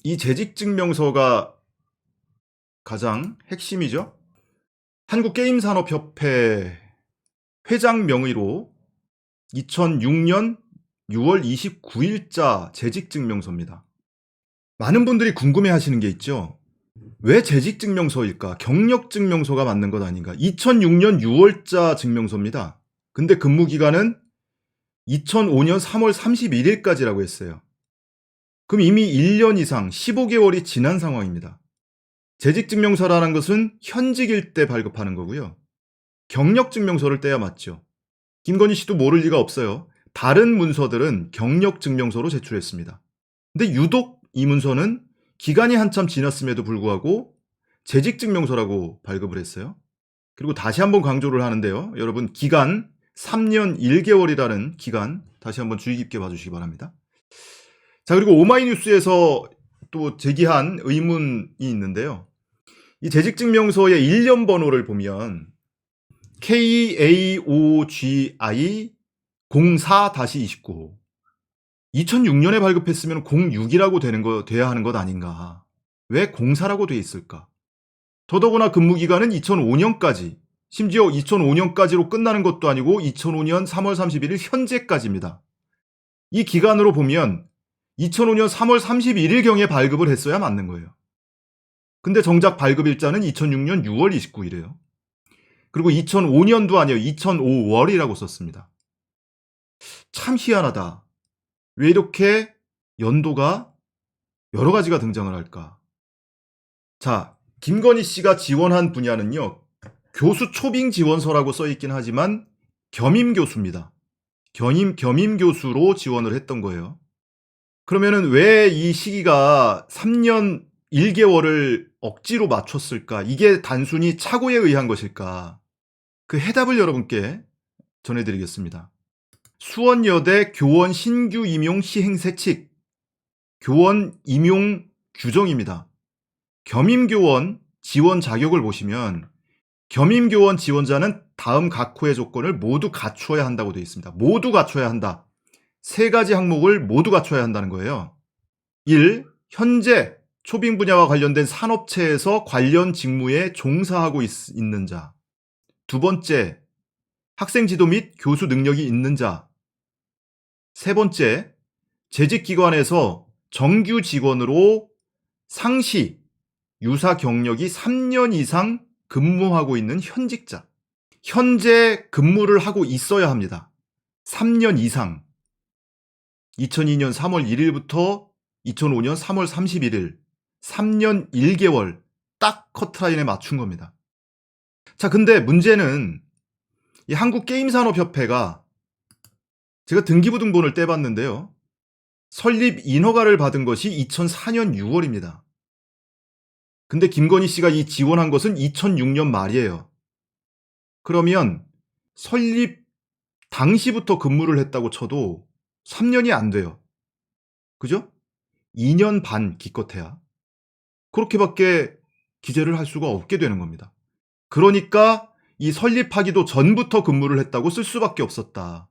이 재직증명서가 가장 핵심이죠. 한국게임산업협회 회장 명의로 2006년 6월 29일자 재직증명서입니다. 많은 분들이 궁금해 하시는 게 있죠. 왜 재직증명서일까? 경력증명서가 맞는 것 아닌가? 2006년 6월자 증명서입니다. 근데 근무기간은 2005년 3월 31일까지라고 했어요. 그럼 이미 1년 이상 15개월이 지난 상황입니다. 재직증명서라는 것은 현직일 때 발급하는 거고요. 경력증명서를 떼야 맞죠. 김건희 씨도 모를 리가 없어요. 다른 문서들은 경력증명서로 제출했습니다. 근데 유독 이 문서는 기간이 한참 지났음에도 불구하고 재직증명서라고 발급을 했어요. 그리고 다시 한번 강조를 하는데요. 여러분, 기간 3년 1개월이라는 기간 다시 한번 주의 깊게 봐주시기 바랍니다. 자, 그리고 오마이뉴스에서 또 제기한 의문이 있는데요. 이 재직증명서의 1년 번호를 보면 KAOGI 04-29호 2006년에 발급했으면 06이라고 돼야 하는 것 아닌가. 왜 04라고 돼 있을까? 더더구나 근무기간은 2005년까지, 심지어 2005년까지로 끝나는 것도 아니고 2005년 3월 31일 현재까지입니다. 이 기간으로 보면 2005년 3월 31일경에 발급을 했어야 맞는 거예요. 근데 정작 발급일자는 2006년 6월 29일이에요. 그리고 2005년도 아니에요. 2005월이라고 썼습니다. 참 희한하다. 왜 이렇게 연도가 여러 가지가 등장을 할까? 자, 김건희 씨가 지원한 분야는요. 교수 초빙 지원서라고 써있긴 하지만 겸임교수입니다. 겸임교수로 지원을 했던 거예요. 그러면은 왜 이 시기가 3년 1개월을 억지로 맞췄을까? 이게 단순히 착오에 의한 것일까? 그 해답을 여러분께 전해드리겠습니다. 수원여대 교원 신규 임용 시행세칙, 교원 임용 규정입니다. 겸임교원 지원 자격을 보시면 겸임교원 지원자는 다음 각호의 조건을 모두 갖추어야 한다고 되어 있습니다. 모두 갖춰야 한다. 세 가지 항목을 모두 갖춰야 한다는 거예요. 1. 현재 초빙 분야와 관련된 산업체에서 관련 직무에 종사하고 있는 자. 두 번째, 학생 지도 및 교수 능력이 있는 자. 세 번째, 재직기관에서 정규 직원으로 상시, 유사 경력이 3년 이상 근무하고 있는 현직자. 현재 근무를 하고 있어야 합니다. 3년 이상. 2002년 3월 1일부터 2005년 3월 31일. 3년 1개월 딱 커트라인에 맞춘 겁니다. 자, 근데 문제는 이 한국게임산업협회가 제가 등기부등본을 떼봤는데요. 설립 인허가를 받은 것이 2004년 6월입니다. 근데 김건희 씨가 이 지원한 것은 2006년 말이에요. 그러면 설립 당시부터 근무를 했다고 쳐도 3년이 안 돼요. 그죠? 2년 반 기껏해야. 그렇게밖에 기재를 할 수가 없게 되는 겁니다. 그러니까 이 설립하기도 전부터 근무를 했다고 쓸 수밖에 없었다.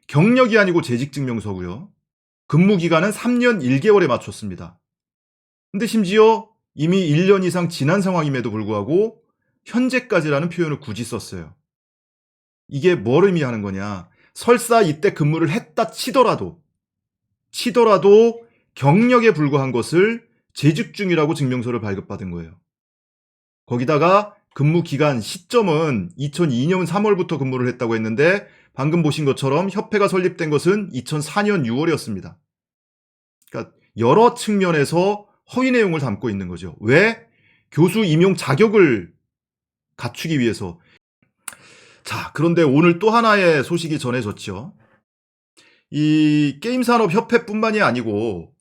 경력이 아니고 재직증명서고요. 근무 기간은 3년 1개월에 맞췄습니다. 근데 심지어 이미 1년 이상 지난 상황임에도 불구하고 현재까지라는 표현을 굳이 썼어요. 이게 뭘 의미하는 거냐? 설사 이때 근무를 했다 치더라도 경력에 불과한 것을 재직 중이라고 증명서를 발급받은 거예요. 거기다가 근무 기간 시점은 2002년 3월부터 근무를 했다고 했는데 방금 보신 것처럼 협회가 설립된 것은 2004년 6월이었습니다. 그러니까 여러 측면에서 허위 내용을 담고 있는 거죠. 왜? 교수 임용 자격을 갖추기 위해서. 자, 그런데 오늘 또 하나의 소식이 전해졌죠. 이 게임산업협회뿐만이 아니고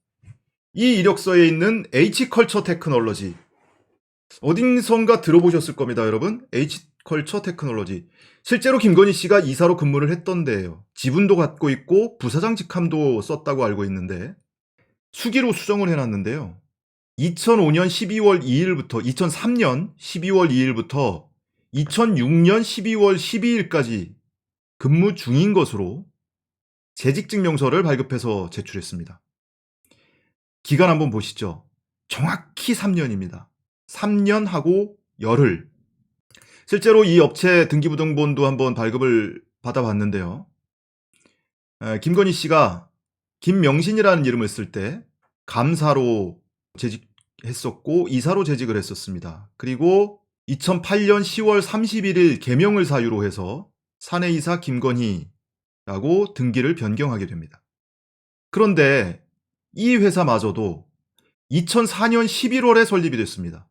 이 이력서에 있는 H컬처 테크놀로지, 어딘선가 들어보셨을 겁니다, 여러분. H컬처 테크놀로지. 실제로 김건희 씨가 이사로 근무를 했던 데예요. 지분도 갖고 있고 부사장 직함도 썼다고 알고 있는데 수기로 수정을 해놨는데요. 2005년 12월 2일부터 2003년 12월 2일부터 2006년 12월 12일까지 근무 중인 것으로 재직증명서를 발급해서 제출했습니다. 기간 한번 보시죠. 정확히 3년입니다. 3년하고 열흘. 실제로 이 업체 등기부등본도 한번 발급을 받아봤는데요. 김건희 씨가 김명신이라는 이름을 쓸 때 감사로 재직했었고 이사로 재직을 했었습니다. 그리고 2008년 10월 31일 개명을 사유로 해서 사내이사 김건희라고 등기를 변경하게 됩니다. 그런데 이 회사마저도 2004년 11월에 설립이 됐습니다.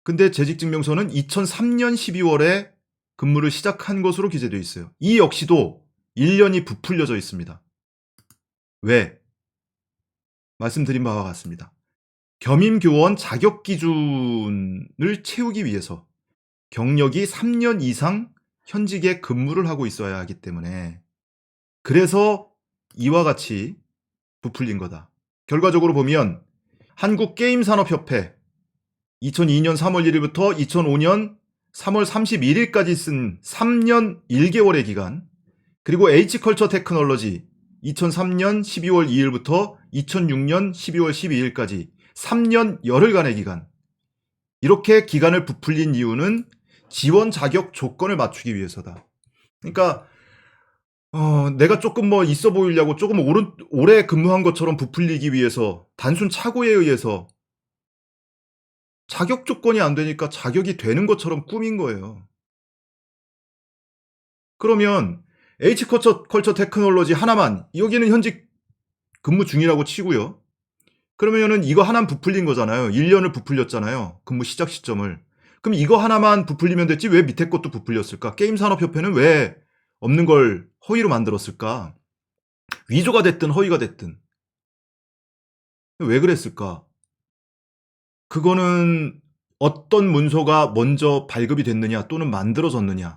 근데 재직증명서는 2003년 12월에 근무를 시작한 것으로 기재되어 있어요. 이 역시도 1년이 부풀려져 있습니다. 왜? 말씀드린 바와 같습니다. 겸임교원 자격 기준을 채우기 위해서 경력이 3년 이상 현직에 근무를 하고 있어야 하기 때문에 그래서 이와 같이 부풀린 거다. 결과적으로 보면 한국게임산업협회 2002년 3월 1일부터 2005년 3월 31일까지 쓴 3년 1개월의 기간, 그리고 H컬처 테크놀로지 2003년 12월 2일부터 2006년 12월 12일까지 3년 열흘간의 기간, 이렇게 기간을 부풀린 이유는 지원 자격 조건을 맞추기 위해서다. 그러니까 내가 조금 뭐 있어 보이려고 조금 오래 근무한 것처럼 부풀리기 위해서 단순 착오에 의해서 자격 조건이 안 되니까 자격이 되는 것처럼 꾸민 거예요. 그러면 H컬처 테크놀로지 하나만, 여기는 현직 근무 중이라고 치고요. 그러면은 이거 하나만 부풀린 거잖아요. 1년을 부풀렸잖아요. 근무 시작 시점을. 그럼 이거 하나만 부풀리면 됐지 왜 밑에 것도 부풀렸을까? 게임산업협회는 왜 없는 걸 허위로 만들었을까? 위조가 됐든 허위가 됐든. 왜 그랬을까? 그거는 어떤 문서가 먼저 발급이 됐느냐 또는 만들어졌느냐에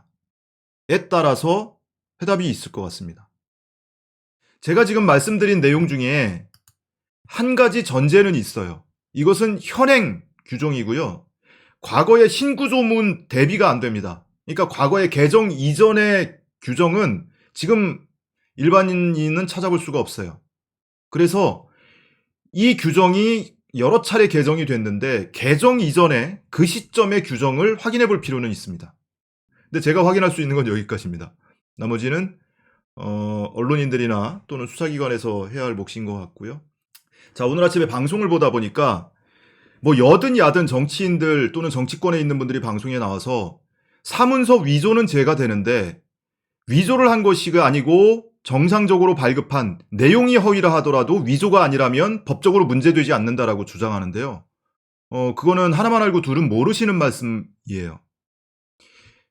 따라서 해답이 있을 것 같습니다. 제가 지금 말씀드린 내용 중에 한 가지 전제는 있어요. 이것은 현행 규정이고요. 과거의 신구조문 대비가 안 됩니다. 그러니까 과거의 개정 이전의 규정은 지금 일반인은 찾아볼 수가 없어요. 그래서 이 규정이 여러 차례 개정이 됐는데 개정 이전에 그 시점의 규정을 확인해 볼 필요는 있습니다. 근데 제가 확인할 수 있는 건 여기까지입니다. 나머지는 언론인들이나 또는 수사기관에서 해야 할 몫인 것 같고요. 자, 오늘 아침에 방송을 보다 보니까 뭐 여든 야든 정치인들 또는 정치권에 있는 분들이 방송에 나와서 사문서 위조는 죄가 되는데 위조를 한 것이가 아니고 정상적으로 발급한 내용이 허위라 하더라도 위조가 아니라면 법적으로 문제되지 않는다라고 주장하는데요. 그거는 하나만 알고 둘은 모르시는 말씀이에요.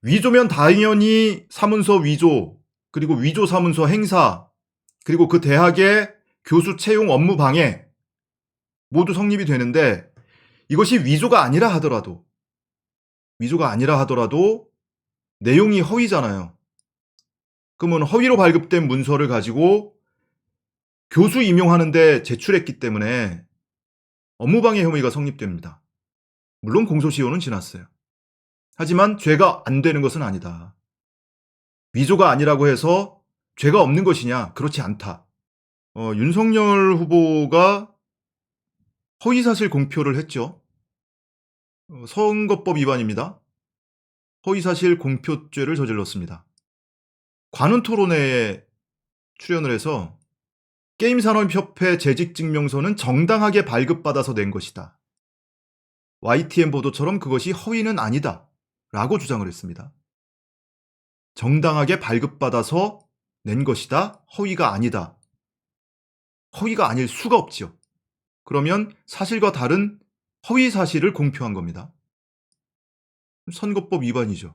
위조면 당연히 사문서 위조, 그리고 위조 사문서 행사, 그리고 그 대학의 교수 채용 업무 방해 모두 성립이 되는데 이것이 위조가 아니라 하더라도 내용이 허위잖아요. 그러면 허위로 발급된 문서를 가지고 교수 임용하는데 제출했기 때문에 업무방해 혐의가 성립됩니다. 물론 공소시효는 지났어요. 하지만 죄가 안 되는 것은 아니다. 위조가 아니라고 해서 죄가 없는 것이냐? 그렇지 않다. 윤석열 후보가 허위사실 공표를 했죠. 선거법 위반입니다. 허위사실 공표죄를 저질렀습니다. 관훈토론회에 출연을 해서 게임산업협회 재직증명서는 정당하게 발급받아서 낸 것이다. YTN 보도처럼 그것이 허위는 아니다. 라고 주장을 했습니다. 정당하게 발급받아서 낸 것이다. 허위가 아니다. 허위가 아닐 수가 없지요. 그러면 사실과 다른 허위 사실을 공표한 겁니다. 선거법 위반이죠.